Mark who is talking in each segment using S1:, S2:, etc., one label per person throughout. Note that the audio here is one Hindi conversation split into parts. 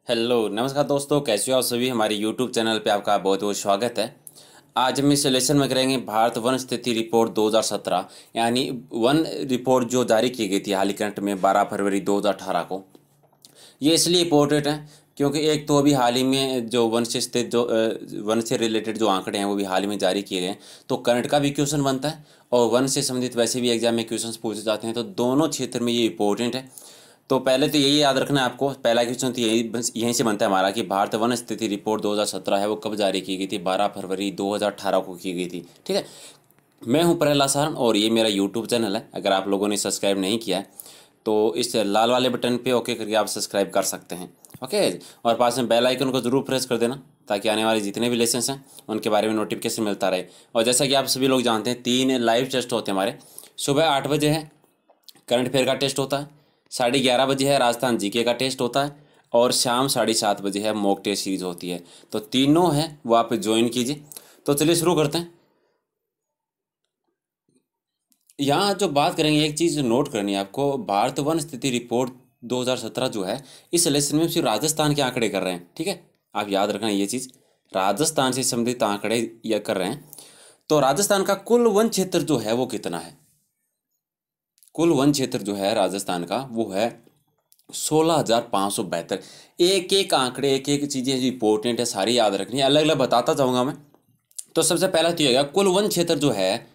S1: हेलो नमस्कार दोस्तों, कैसे हो आप सभी। हमारे यूट्यूब चैनल पे आपका बहुत बहुत स्वागत है। आज हम इस लेसन में करेंगे भारत वन स्थिति रिपोर्ट 2017, यानी वन रिपोर्ट जो जारी की गई थी हाल ही करंट में 12 फरवरी 2018 को। ये इसलिए इम्पोर्टेंट है क्योंकि एक तो अभी हाल ही में जो वन से स्थित जो वन से रिलेटेड जो आंकड़े हैं वो भी हाल ही में जारी किए गए हैं, तो करंट का भी क्वेश्चन बनता है और वन से संबंधित वैसे भी एग्जाम में क्वेश्चन पूछे जाते हैं, तो दोनों क्षेत्र में ये इंपॉर्टेंट है। तो पहले तो यही याद रखना है आपको, पहला क्वेश्चन तो यहीं से बनता है हमारा कि भारत वन स्थिति रिपोर्ट 2017 है वो कब जारी की गई थी। 12 फरवरी 2018 को की गई थी। ठीक है, मैं हूं प्रहलाद सारण और ये मेरा यूट्यूब चैनल है। अगर आप लोगों ने सब्सक्राइब नहीं किया है तो इस लाल वाले बटन पे ओके करके आप सब्सक्राइब कर सकते हैं। ओके, और पास में बेल आइकन को जरूर प्रेस कर देना ताकि आने वाले जितने भी लेसन्स हैं उनके बारे में नोटिफिकेशन मिलता रहे। और जैसा कि आप सभी लोग जानते हैं 3 लाइव टेस्ट होते हैं हमारे। सुबह 8 बजे है करंट अफेयर का टेस्ट होता है, 11:30 बजे है राजस्थान जीके का टेस्ट होता है और शाम 7:30 बजे है मॉक टेस्ट सीरीज होती है। तो तीनों है वो आप ज्वाइन कीजिए। तो चलिए शुरू करते हैं। यहाँ जो बात करेंगे, एक चीज़ नोट करनी है आपको, भारत वन स्थिति रिपोर्ट 2017 जो है इस लेसन में सिर्फ राजस्थान के आंकड़े कर रहे हैं। ठीक है, आप याद रखना ये चीज़, राजस्थान से संबंधित आंकड़े यह कर रहे हैं। तो राजस्थान का कुल वन क्षेत्र जो है वो कितना है? कुल वन क्षेत्र जो है राजस्थान का वो है 16,572। एक एक आंकड़े, एक एक चीज़ें जो इंपॉर्टेंट है सारी याद रखनी है, अलग अलग बताता जाऊंगा मैं। तो सबसे पहला तो ये कुल वन क्षेत्र जो है,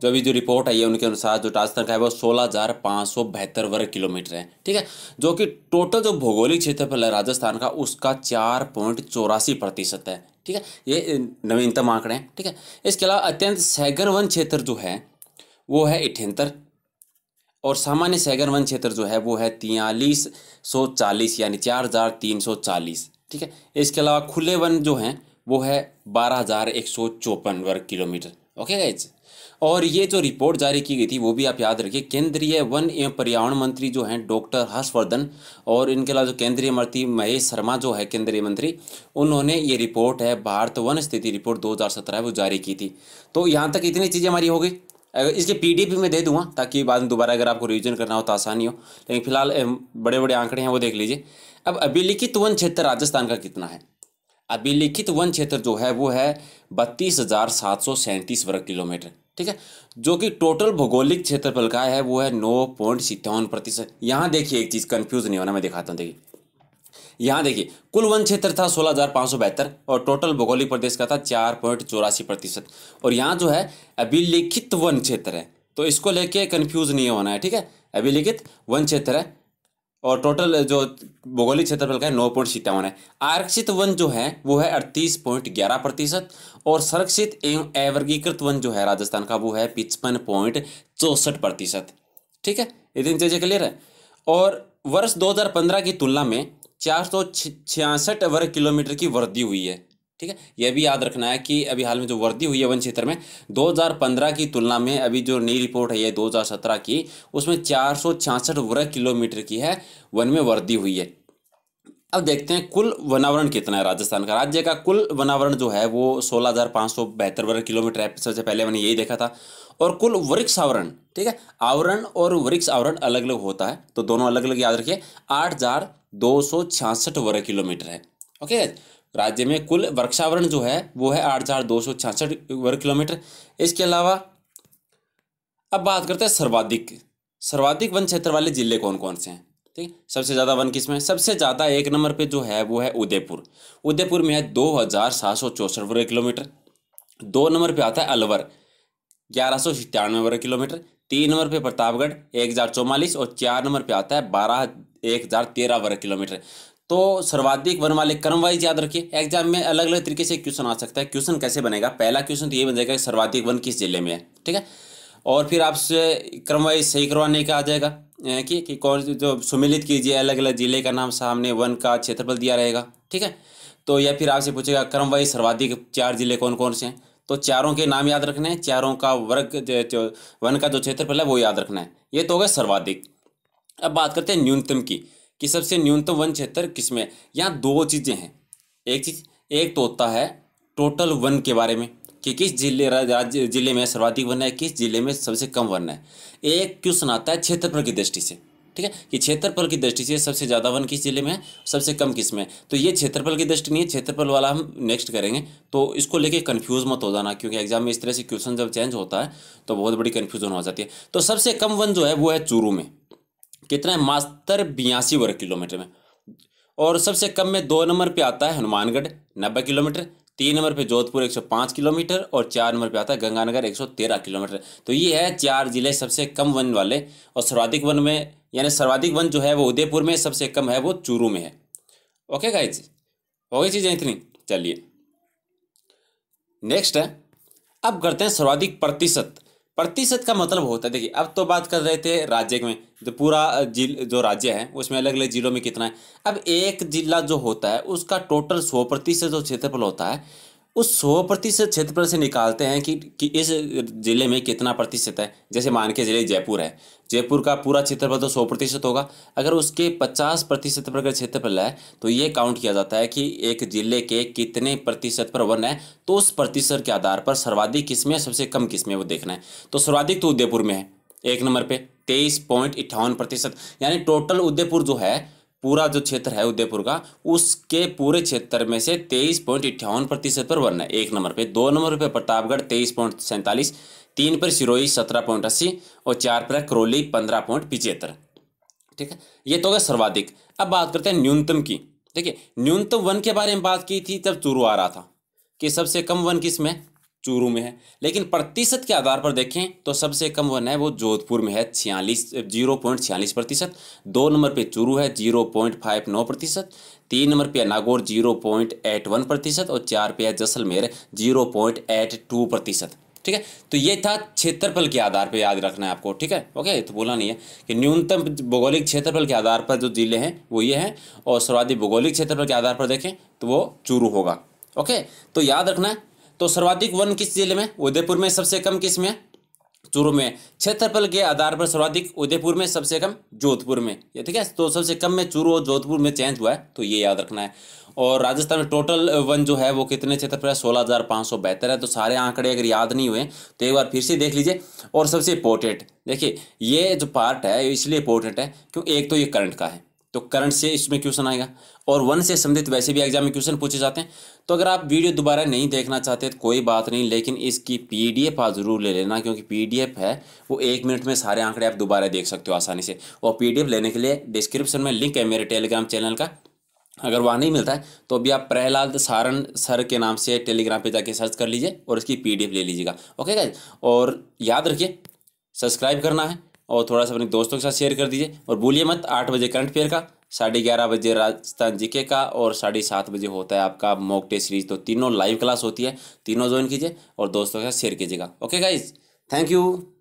S1: जो अभी जो रिपोर्ट आई है उनके अनुसार जो राजस्थान का है वो 16,572 वर्ग किलोमीटर है। ठीक है, जो कि टोटल जो भौगोलिक क्षेत्रफल है राजस्थान का उसका 4.84% है। ठीक है, ये नवीनतम आंकड़े हैं। ठीक है, इसके अलावा अत्यंत सैघन वन क्षेत्र जो है वो है 78 और सामान्य सैघन वन क्षेत्र जो है वो है 4340 यानी 4340। ठीक है, इसके अलावा खुले वन जो हैं वो है 12,154 वर्ग किलोमीटर। ओके गाइज, और ये जो रिपोर्ट जारी की गई थी वो भी आप याद रखिए, केंद्रीय वन एवं पर्यावरण मंत्री जो हैं डॉक्टर हर्षवर्धन और इनके अलावा जो केंद्रीय मंत्री महेश शर्मा जो है केंद्रीय मंत्री, उन्होंने ये रिपोर्ट है भारत वन स्थिति रिपोर्ट 2017 वो जारी की थी। तो यहाँ तक इतनी चीज़ें हमारी हो गई। इसके पीडीएफ भी मैं दे दूंगा ताकि बाद में दोबारा अगर आपको रिवीजन करना हो तो आसानी हो, लेकिन फिलहाल बड़े बड़े आंकड़े हैं वो देख लीजिए। अब अभिलिखित वन क्षेत्र राजस्थान का कितना है? अभिलिखित वन क्षेत्र जो है वो है 32,737 वर्ग किलोमीटर। ठीक है, जो कि टोटल भौगोलिक क्षेत्रफल का है वो है 9.57%। यहाँ देखिए एक चीज़ कंफ्यूज नहीं होना, मैं दिखाता हूँ। देखिए यहाँ देखिए, कुल वन क्षेत्र था 16,572 और टोटल भौगोलिक प्रदेश का था 4.84%। और यहाँ जो है अभिलिखित वन क्षेत्र है, तो इसको लेके कंफ्यूज नहीं होना है। ठीक है, अभिलिखित वन क्षेत्र है और टोटल जो भौगोलिक क्षेत्रफल का है 9.57 है। आरक्षित वन जो है वो है 38.11% और संरक्षित एवं अवर्गीकृत वन जो है राजस्थान का वो है 55.64%। ठीक है, इतनी चीज़ें क्लियर है। और वर्ष 2015 की तुलना में 466 वर्ग किलोमीटर की वृद्धि हुई है। ठीक है, यह भी याद रखना है कि अभी हाल में जो वृद्धि हुई है वन क्षेत्र में 2015 की तुलना में अभी जो नई रिपोर्ट है ये 2017 की, उसमें 466 वर्ग किलोमीटर की है वन में वृद्धि हुई है। अब देखते हैं कुल वनावरण कितना है राजस्थान का। राज्य का कुल वनावरण जो है वो 16,572 वर्ग किलोमीटर है, सबसे पहले मैंने यही देखा था। और कुल वृक्ष आवरण, ठीक है, आवरण और वृक्ष आवरण अलग अलग होता है तो दोनों अलग अलग याद रखिए, 8,266 वर्ग किलोमीटर है। ओके, राज्य में कुल वृक्षावरण जो है वो है 8,266 वर्ग किलोमीटर। इसके अलावा अब बात करते हैं सर्वाधिक सर्वाधिक वन क्षेत्र वाले जिले कौन कौन से हैं। ठीक है, सबसे ज़्यादा वन किसमें? सबसे ज़्यादा एक नंबर पे जो है वो है उदयपुर। उदयपुर में है 2,764 वर्ग किलोमीटर। 2 नंबर पे आता है अलवर 1197 वर्ग किलोमीटर। 3 नंबर पे प्रतापगढ़ 1,044 और 4 नंबर पे आता है 1,013 वर्ग किलोमीटर। तो सर्वाधिक वन वाले क्रम वाइज याद रखिए, एग्जाम में अलग अलग तरीके से क्वेश्चन आ सकता है। क्वेश्चन कैसे बनेगा? पहला क्वेश्चन तो ये बन जाएगा कि सर्वाधिक वन किस जिले में है। ठीक है, और फिर आपसे क्रम वाइज सही करवाने का आ जाएगा कि कौन जो सुमिलित कीजिए अलग अलग जिले का नाम, सामने वन का क्षेत्रफल दिया रहेगा। ठीक है, तो या फिर आपसे पूछेगा क्रम वाइज सर्वाधिक 4 जिले कौन कौन से हैं, तो चारों के नाम याद रखने हैं, चारों का वर्ग जो वन का जो क्षेत्रफल है वो याद रखना है। ये तो हो गया सर्वाधिक। अब बात करते हैं न्यूनतम की, कि सबसे न्यूनतम वन क्षेत्र किसमें है। यहाँ 2 चीज़ें हैं। एक तो होता है टोटल वन के बारे में कि किस राज्य जिले में सर्वाधिक वन है, किस जिले में सबसे कम वन है। एक क्वेश्चन आता है क्षेत्रफल की दृष्टि से। ठीक है, कि क्षेत्रफल की दृष्टि से सबसे ज़्यादा वन किस जिले में है, सबसे कम किस में है। तो ये क्षेत्रफल की दृष्टि नहीं है, क्षेत्रफल वाला हम नेक्स्ट करेंगे। तो इसको लेके कंफ्यूज मत हो जाना, क्योंकि एग्जाम में इस तरह से क्वेश्चन जब चेंज होता है तो बहुत बड़ी कन्फ्यूजन हो जाती है। तो सबसे कम वन जो है वो है चूरू में, कितना है, मात्र 82 वर्ग किलोमीटर में। और सबसे कम में 2 नंबर पे आता है हनुमानगढ़ 90 किलोमीटर, 3 नंबर पे जोधपुर 105 किलोमीटर और 4 नंबर पे आता है गंगानगर 113 किलोमीटर। तो ये है 4 जिले सबसे कम वन वाले। और सर्वाधिक वन में, यानी सर्वाधिक वन जो है वो उदयपुर में, सबसे कम है वो चूरू में है। ओके गाइज, हो गई चीज़ें इतनी। चलिए नेक्स्ट है, अब करते हैं सर्वाधिक प्रतिशत। प्रतिशत का मतलब होता है, देखिए अब तो बात कर रहे थे राज्य में, जो पूरा जो राज्य है उसमें अलग अलग जिलों में कितना है। अब एक जिला जो होता है उसका टोटल 100% जो क्षेत्रफल होता है, उस 100% क्षेत्रफल से निकालते हैं कि इस जिले में कितना प्रतिशत है। जैसे मान के चलिए जयपुर है, जयपुर का पूरा क्षेत्रफल तो 100% होगा। अगर उसके 50% पर अगर क्षेत्रफल है तो ये काउंट किया जाता है कि एक जिले के कितने प्रतिशत पर वन है। तो उस प्रतिशत के आधार पर सर्वाधिक किसमें, सबसे कम किसमें, वो देखना है। तो सर्वाधिक तो उदयपुर में है 1 नंबर पे 23.58%, यानी टोटल उदयपुर जो है, पूरा जो क्षेत्र है उदयपुर का, उसके पूरे क्षेत्र में से 23.58% पर वन है 1 नंबर पे। 2 नंबर पे प्रतापगढ़ 23.47, 3 पर सिरोही 17.80 और 4 पर करौली 15.75। ठीक है, ये तो हो गया सर्वाधिक। अब बात करते हैं न्यूनतम की। देखिए न्यूनतम वन के बारे में बात की थी जब चूरू आ रहा था, कि सबसे कम वन किस में, चूरू में है। लेकिन प्रतिशत के आधार पर देखें तो सबसे कम वन है वो जोधपुर में है 0.46%। 2 नंबर पे चूरू है 0.59%, 3 नंबर पे नागौर 0.81% और 4 पे है जैसलमेर 0.82%। ठीक है, तो ये था क्षेत्रफल के आधार पर, याद रखना है आपको। ठीक है, ओके, तो बोला नहीं है कि न्यूनतम भौगोलिक क्षेत्रफल के आधार पर जो जिले हैं वो ये हैं, और सर्वाधिक भौगोलिक क्षेत्रफल के आधार पर देखें तो वो चूरू होगा। ओके, तो याद रखना है। तो सर्वाधिक वन किस जिले में, उदयपुर में, सबसे कम किस में, चूरू में। क्षेत्रफल के आधार पर सर्वाधिक उदयपुर में, सबसे कम जोधपुर में। ये ठीक है, तो सबसे कम में चूरू और जोधपुर में चेंज हुआ है, तो ये याद रखना है। और राजस्थान में टोटल वन जो है वो कितने क्षेत्रफल है, 16,572 है। तो सारे आंकड़े अगर याद नहीं हुए तो एक बार फिर से देख लीजिए। और सबसे इंपॉर्टेंट देखिए, ये जो पार्ट है इसलिए इंपॉर्टेंट है क्यों, एक तो ये करंट का है, तो करंट से इसमें क्वेश्चन आएगा, और वन से संबंधित वैसे भी एग्जाम में क्वेश्चन पूछे जाते हैं। तो अगर आप वीडियो दोबारा नहीं देखना चाहते तो कोई बात नहीं, लेकिन इसकी PDF आप जरूर ले लेना, क्योंकि PDF है वो 1 मिनट में सारे आंकड़े आप दोबारा देख सकते हो आसानी से। और PDF लेने के लिए डिस्क्रिप्शन में लिंक है मेरे टेलीग्राम चैनल का, अगर वहाँ नहीं मिलता है तो अभी आप प्रहलाद सारण सर के नाम से टेलीग्राम पे जाके सर्च कर लीजिए और इसकी PDF ले लीजिएगा। ओके गाइस, और याद रखिए सब्सक्राइब करना है और थोड़ा सा अपने दोस्तों के साथ शेयर कर दीजिए। और भूलिए मत 8 बजे करंट अफेयर का, 11:30 बजे राजस्थान GK का और 7:30 बजे होता है आपका मॉक टेस्ट सीरीज। तो तीनों लाइव क्लास होती है, तीनों ज्वाइन कीजिए और दोस्तों के साथ शेयर कीजिएगा। Okay guys, thank you.